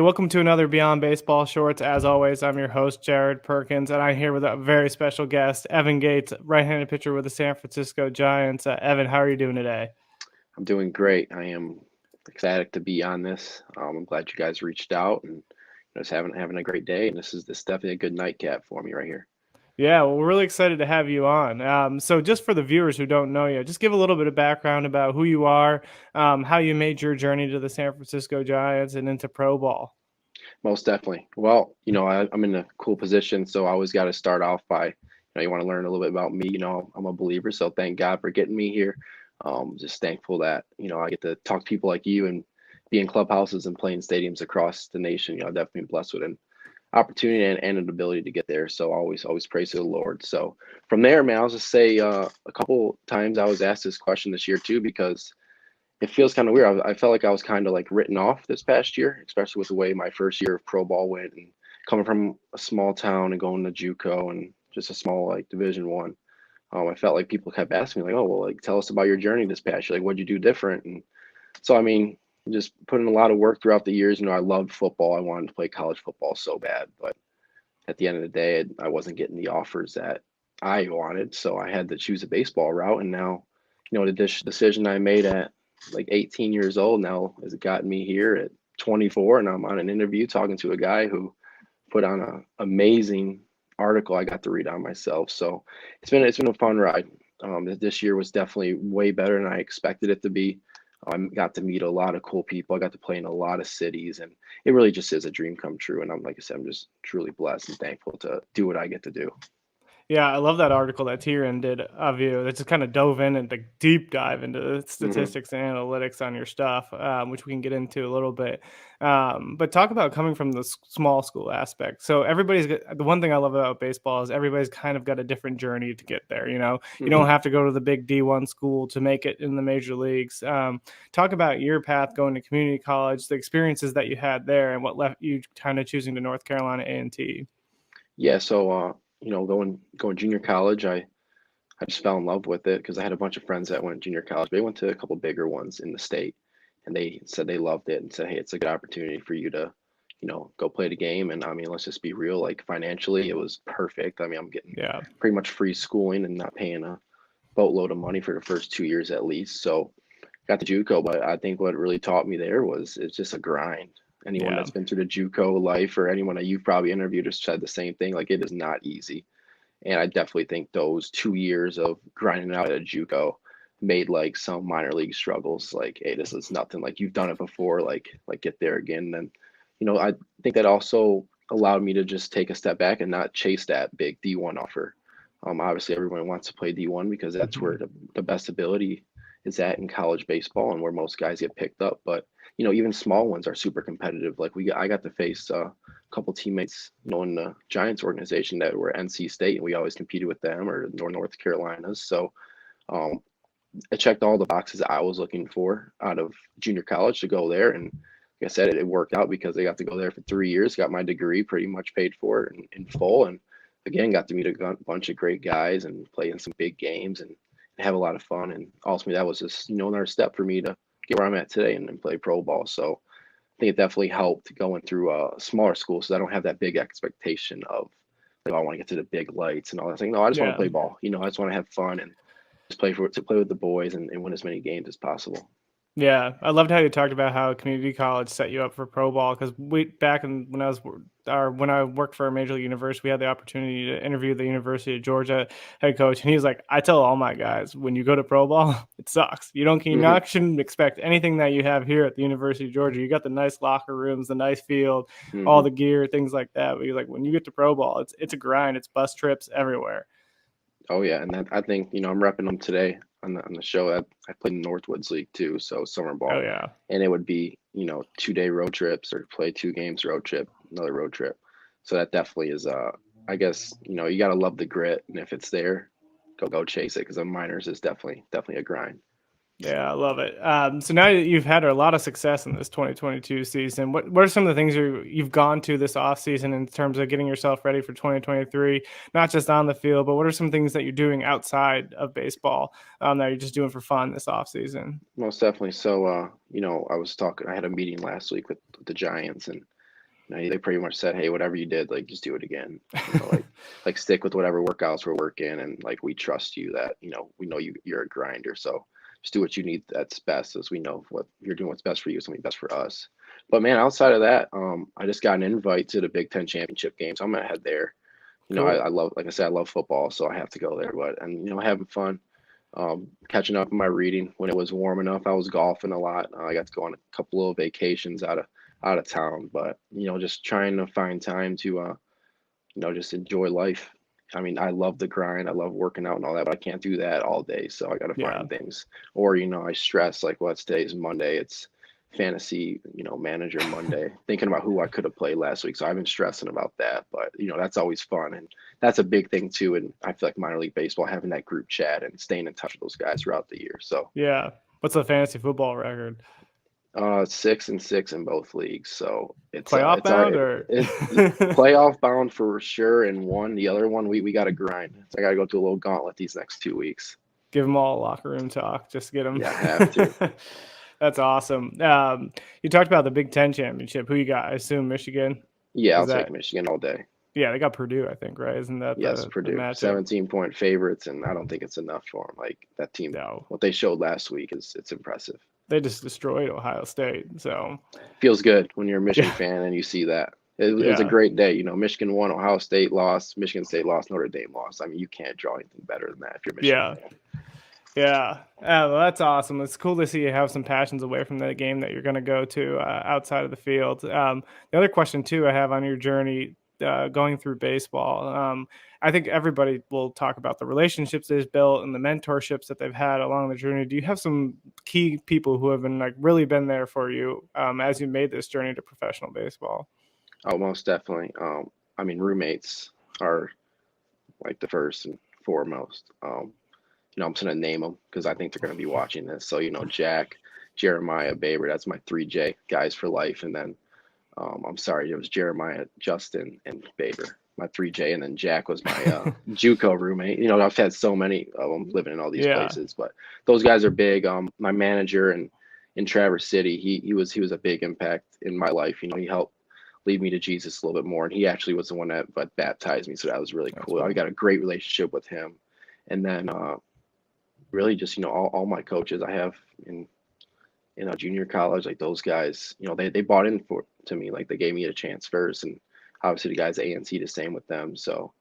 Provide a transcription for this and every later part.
Welcome to another Beyond Baseball Shorts. As always, I'm your host, Jared Perkins, and I'm here with a very special guest, Evan Gates, right-handed pitcher with the San Francisco Giants. Evan, how are you doing today? I'm doing great. I am ecstatic to be on this. I'm glad you guys reached out and just having a great day. And this is definitely a good nightcap for me right here. Yeah, well, we're really excited to have you on. So, just for the viewers who don't know you, just give a little bit of background about who you are, how you made your journey to the San Francisco Giants and into pro ball. Most definitely. Well, I'm in a cool position, so I always got to start off by, you want to learn a little bit about me. I'm a believer, so thank God for getting me here. Just thankful that I get to talk to people like you and be in clubhouses and play in stadiums across the nation. I've definitely been blessed with an opportunity and an ability to get there. So always praise to the Lord. So from there, man, I'll just say a couple times I was asked this question this year too because it feels kind of weird. I felt like I was kind of like written off this past year, especially with the way my first year of pro ball went and coming from a small town and going to JUCO and just a small like Division One. I felt like people kept asking me like, "Oh, well, like tell us about your journey this past year. Like, what'd you do different?" And so, I mean, just put in a lot of work throughout the years. I loved football. I wanted to play college football so bad, but at the end of the day, I wasn't getting the offers that I wanted. So I had to choose a baseball route. And now, the decision I made at like 18 years old now has gotten me here at 24. And I'm on an interview talking to a guy who put on an amazing article I got to read on myself. So it's been a fun ride. This year was definitely way better than I expected it to be. I got to meet a lot of cool people. I got to play in a lot of cities, and it really just is a dream come true. And like I said, I'm just truly blessed and thankful to do what I get to do. Yeah, I love that article that Tyrion did of you. That just kind of dove in and like deep dive into the Hmm. statistics and analytics on your stuff, which we can get into a little bit. But talk about coming from the small school aspect. So the one thing I love about baseball is everybody's kind of got a different journey to get there. You don't Hmm. have to go to the big D1 school to make it in the major leagues. Talk about your path going to community college, the experiences that you had there, and what left you kind of choosing to North Carolina A&T. Yeah. So, going junior college, I just fell in love with it because I had a bunch of friends that went junior college. They went to a couple bigger ones in the state, and they said they loved it and said, "Hey, it's a good opportunity for you to, go play the game." And I mean, let's just be real. Like financially, it was perfect. I mean, I'm getting Yeah, pretty much free schooling and not paying a boatload of money for the first 2 years at least. So got the JUCO, but I think what really taught me there was it's just a grind. Anyone yeah. that's been through the JUCO life or anyone that you've probably interviewed has said the same thing. Like it is not easy. And I definitely think those 2 years of grinding out at JUCO made like some minor league struggles. Like, hey, this is nothing. Like you've done it before. Like get there again. And I think that also allowed me to just take a step back and not chase that big D1 offer. Obviously, everyone wants to play D1 because that's where Mhm. the best ability is at in college baseball and where most guys get picked up. But even small ones are super competitive. Like I got to face couple teammates, in the Giants organization that were NC State, and we always competed with them or North Carolina's. So um, it checked all the boxes I was looking for out of junior college to go there. And like I said, it worked out because I got to go there for 3 years, got my degree pretty much paid for in full. And again, got to meet a bunch of great guys and play in some big games and have a lot of fun. And ultimately, that was just, another step for me to get where I'm at today and play pro ball. So I think it definitely helped going through a smaller school so I don't have that big expectation of like, oh, I want to get to the big lights and all that thing. No, I just want to Yeah. play ball. I just want to have fun and just play with the boys and win as many games as possible. Yeah, I loved how you talked about how community college set you up for pro ball because we back in when I was or when I worked for a major league university, we had the opportunity to interview the University of Georgia head coach, and he's like, "I tell all my guys when you go to pro ball, it sucks. You Hmm. not shouldn't expect anything that you have here at the University of Georgia. You got the nice locker rooms, the nice field, all Hmm. the gear, things like that. But he's like, when you get to pro ball, it's a grind. It's bus trips everywhere. Oh yeah, and I think I'm repping them today on the show. I played in Northwoods League too, so summer Oh ball, yeah, and it would be 2 day road trips or play 2 games road trip, another road trip. So that definitely is I guess you gotta love the grit, and if it's there, go chase it because the minors is definitely a grind. Yeah, I love it. So now that you've had a lot of success in this 2022 season, what are some of the things you've gone to this off season in terms of getting yourself ready for 2023? Not just on the field, but what are some things that you're doing outside of baseball that you're just doing for fun this off season? Most definitely. So I was talking. I had a meeting last week with the Giants, and they pretty much said, hey, whatever you did, like just do it again. Like stick with whatever workouts we're working, and like we trust you that we know you're a grinder, so just do what you need that's best, as we know what you're doing, what's best for you, something best for us. But man, outside of that, I just got an invite to the Big Ten championship game, so I'm gonna head there. Cool. I love, like I said, I love football, so I have to go there. But and having fun, catching up on my reading. When it was warm enough, I was golfing a lot. I got to go on a couple of vacations out of town, but just trying to find time to just enjoy life. I mean, I love the grind. I love working out and all that, but I can't do that all day. So I got to Yeah. find things. Or, I stress like, well, today's Monday. It's fantasy, manager Monday, thinking about who I could have played last week. So I've been stressing about that, but that's always fun. And that's a big thing too. And I feel like minor league baseball, having that group chat and staying in touch with those guys throughout the year. So Yeah. What's the fantasy football record? 6-6 in both leagues. So Playoff it's our bound or playoff bound for sure. And the other one, we got to grind. So I got to go through a little gauntlet these next 2 weeks. give them all locker room talk. Just get them. Yeah, I have to. That's awesome. You talked about the Big Ten championship. Who you got? I assume Michigan. Yeah, I'll Is that? take Michigan all day. Yeah, they got Purdue, I think, right? Isn't that Yes, the Purdue, matchup? 17-point favorites, and I don't think it's enough for them. Like that team, No, what they showed last week it's impressive. they just destroyed Ohio State. So Feels good when you're a Michigan yeah, fan and you see that. It was a yeah, great day. Michigan won, Ohio State lost, Michigan State lost, Notre Dame lost. I mean, you can't draw anything better than that if you're a Michigan yeah. fan. Yeah, well, that's awesome. It's cool to see you have some passions away from the game that you're going to go to outside of the field. The other question, too, I have on your journey going through baseball, I think everybody will talk about the relationships they've built and the mentorships that they've had along the journey. Do you have some key people who have been really been there for you as you made this journey to professional baseball? Oh, most definitely. I mean, roommates are like the first and foremost. I'm just gonna name them because I think they're gonna be watching this. So Jack, Jeremiah, Baber. That's my 3J guys for life. And then I'm sorry, it was Jeremiah, Justin, and Baber, my 3J, and then Jack was my JUCO roommate. I've had so many of them living in all these Yeah, places, but those guys are big. My manager in Traverse City, he was a big impact in my life. He helped lead me to Jesus a little bit more, and he actually was the one that baptized me, so that was really that's cool. I cool. got a great relationship with him, and then really just all my coaches I have in junior college, like those guys, they bought in to me, like they gave me a chance first, and obviously the guys at A&T, the same with them. So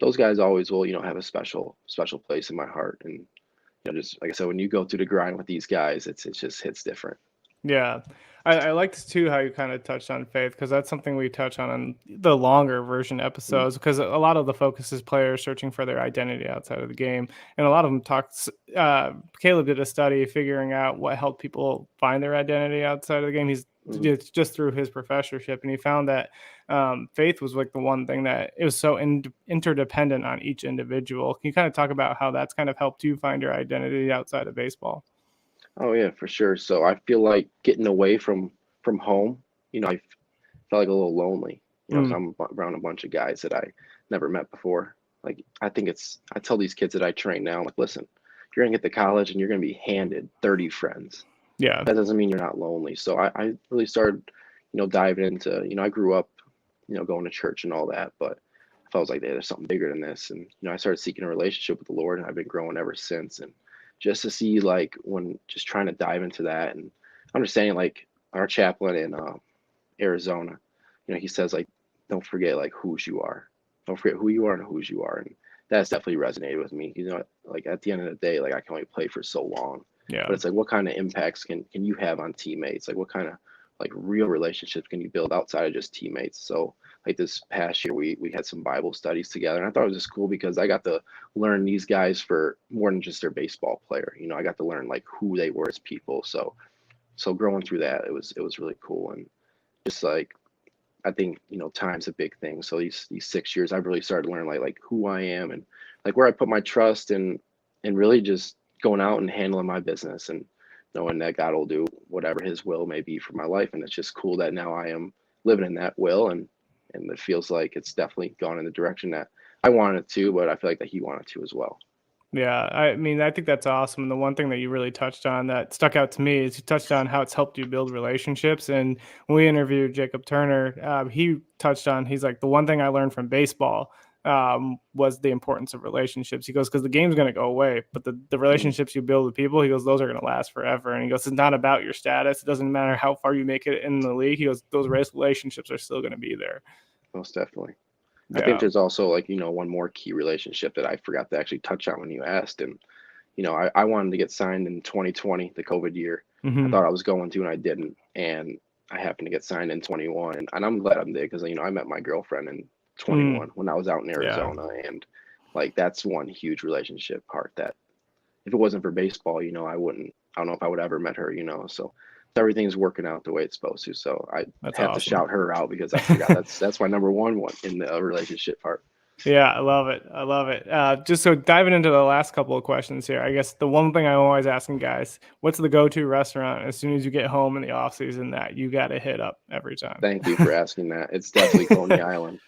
those guys always will have a special place in my heart. And just like I said, when you go through the grind with these guys, it just hits different. Yeah. I liked too how you kind of touched on faith because that's something we touch on the longer version Mm, episodes because a lot of the focus is players searching for their identity outside of the game. And a lot of them talked, Caleb did a study figuring out what helped people find their identity outside of the game. mm. It's just through his professorship. And he found that faith was like the one thing that it was so interdependent on each individual. Can you kind of talk about how that's kind of helped you find your identity outside of baseball? Oh yeah, for sure. So I feel like getting away from home, I felt like a little lonely, because Mm, I'm around a bunch of guys that I never met before. Like I tell these kids that I train now, like, listen, you're gonna get to college and you're gonna be handed 30 friends. yeah, That doesn't mean you're not lonely. So I really started, diving into, I grew up, going to church and all that, but I felt like, hey, there's something bigger than this. And, I started seeking a relationship with the Lord, and I've been growing ever since. And just to see, like, when just trying to dive into that and understanding, like, our chaplain in Arizona, he says, like, don't forget, like, whose you are. Don't forget who you are and whose you are. And that's definitely resonated with me. Like, at the end of the day, like, I can only play for so long, yeah. but it's like, what kind of impacts can you have on teammates? Like, what kind of like real relationships can you build outside of just teammates? So like this past year, we had some Bible studies together, and I thought it was just cool because I got to learn these guys for more than just their baseball player. I got to learn like who they were as people. So growing through that, it was really cool. And just like, I think, time's a big thing. So these 6 years, I've really started to learn like who I am, and like where I put my trust, and really just going out and handling my business, and knowing that God will do whatever his will may be for my life. And it's just cool that now I am living in that will, and it feels like it's definitely gone in the direction that I wanted it to, but I feel like that he wanted to as well. Yeah, I mean, I think that's awesome. And the one thing that you really touched on that stuck out to me is you touched on how it's helped you build relationships. And when we interviewed Jacob Turner, he touched on, he's like, the one thing I learned from baseball was the importance of relationships. He goes, because the game's going to go away, but the Mm, relationships you build with people, he goes, those are going to last forever. And he goes, it's not about your status. It doesn't matter how far you make it in the league. He goes, those relationships are still going to be there. most definitely. I think Yeah. there's also like, one more key relationship that I forgot to actually touch on when you asked. And, I wanted to get signed in 2020, the COVID year. I Hmm. thought I was going to, and I didn't. And I happened to get signed in 21. And I'm glad I did because, I met my girlfriend in Mm, 21 when I was out in yeah. Arizona. And like, that's one huge relationship part that if it wasn't for baseball, I don't know if I would ever met her. So everything's working out the way it's supposed to. So I That's have to awesome. shout her out because I forgot that's my number one in the relationship part. Yeah, I love it. I love it. Just so diving into the last couple of questions here, I guess the one thing I'm always asking guys, what's the go-to restaurant as soon as you get home in the off season that you got to hit up every time? Thank you for asking that. It's definitely Coney Island.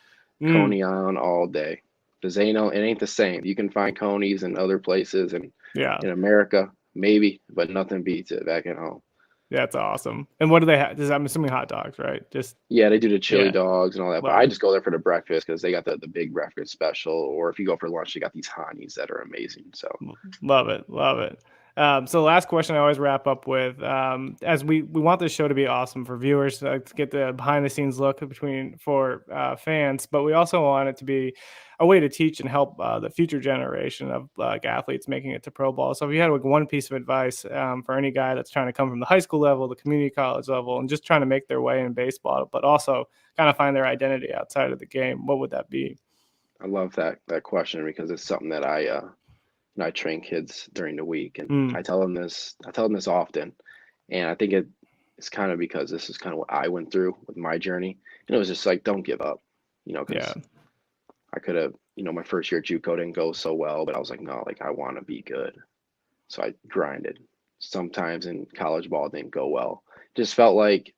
Mm, Coney Island all day. Because it ain't the same. You can find Coney's in other places and yeah, in America, maybe, but nothing beats it back at home. that's awesome. And what do they have? I'm assuming hot dogs, right? Just Yeah, they do the chili yeah, dogs and all that, but love I it. just go there for the breakfast because they got the big breakfast special. Or if you go for lunch, they got these hanis that are amazing. So Love it, love it. So the last question I always wrap up with, as we want this show to be awesome for viewers, to get the behind the scenes look between for fans, but we also want it to be a way to teach and help the future generation of like athletes making it to pro ball. So if you had like one piece of advice for any guy that's trying to come from the high school level, the community college level, and just trying to make their way in baseball, but also kind of find their identity outside of the game, what would that be? I love that question because it's something that I train kids during the week, and Mm, I tell them this often, and I think it's kind of because this is kind of what I went through with my journey. And it was just like, don't give up, yeah, because I could have, my first year at JUCO didn't go so well, but I was like, no, like I want to be good. So I grinded. Sometimes in college ball it didn't go well. Just felt like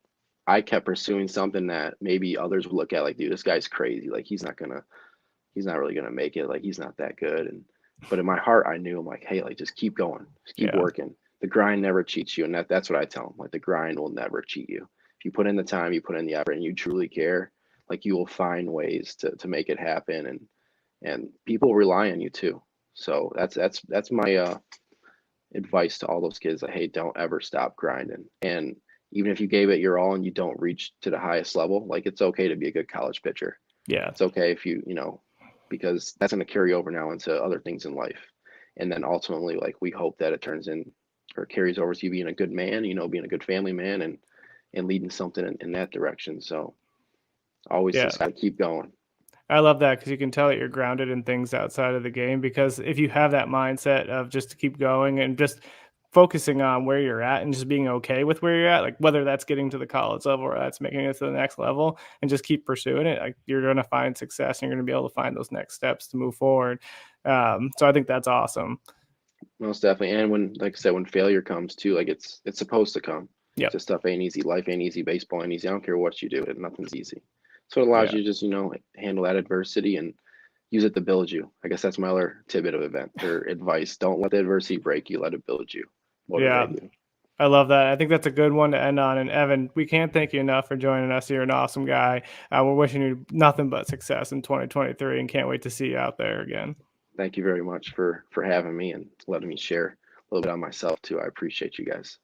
I kept pursuing something that maybe others would look at like, dude, this guy's crazy. Like he's not really gonna make it. Like he's not that good. And but in my heart, I knew I'm like, hey, like just keep going, just keep yeah, working. The grind never cheats you, and that's what I tell them. Like the grind will never cheat you. If you put in the time, you put in the effort, and you truly care, like you will find ways to make it happen. And people rely on you too. So that's my advice to all those kids. Like, hey, don't ever stop grinding. And even if you gave it your all and you don't reach to the highest level, like it's okay to be a good college pitcher. yeah. It's okay if because that's going to carry over now into other things in life. And then ultimately, like we hope that it turns in or carries over to you being a good man, being a good family man and leading something in that direction. So always Yeah, just got to keep going. I love that because you can tell that you're grounded in things outside of the game. Because if you have that mindset of just to keep going and just focusing on where you're at and just being okay with where you're at, like whether that's getting to the college level or that's making it to the next level, and just keep pursuing it, like you're going to find success and you're going to be able to find those next steps to move forward. So I think that's awesome. Most definitely. And when, like I said, when failure comes too, like it's supposed to come. Yep. Just stuff ain't easy. Life ain't easy. Baseball ain't easy. I don't care what you do. Nothing's easy. So it allows Yeah. you to just, handle that adversity and use it to build you. I guess that's my other tidbit of event or advice. Don't let the adversity break you. Let it build you. What did I Yeah. do? I love that. I think that's a good one to end on. And Evan, we can't thank you enough for joining us. You're an awesome guy. We're wishing you nothing but success in 2023 and can't wait to see you out there again. Thank you very much for having me and letting me share a little bit on myself too. I appreciate you guys.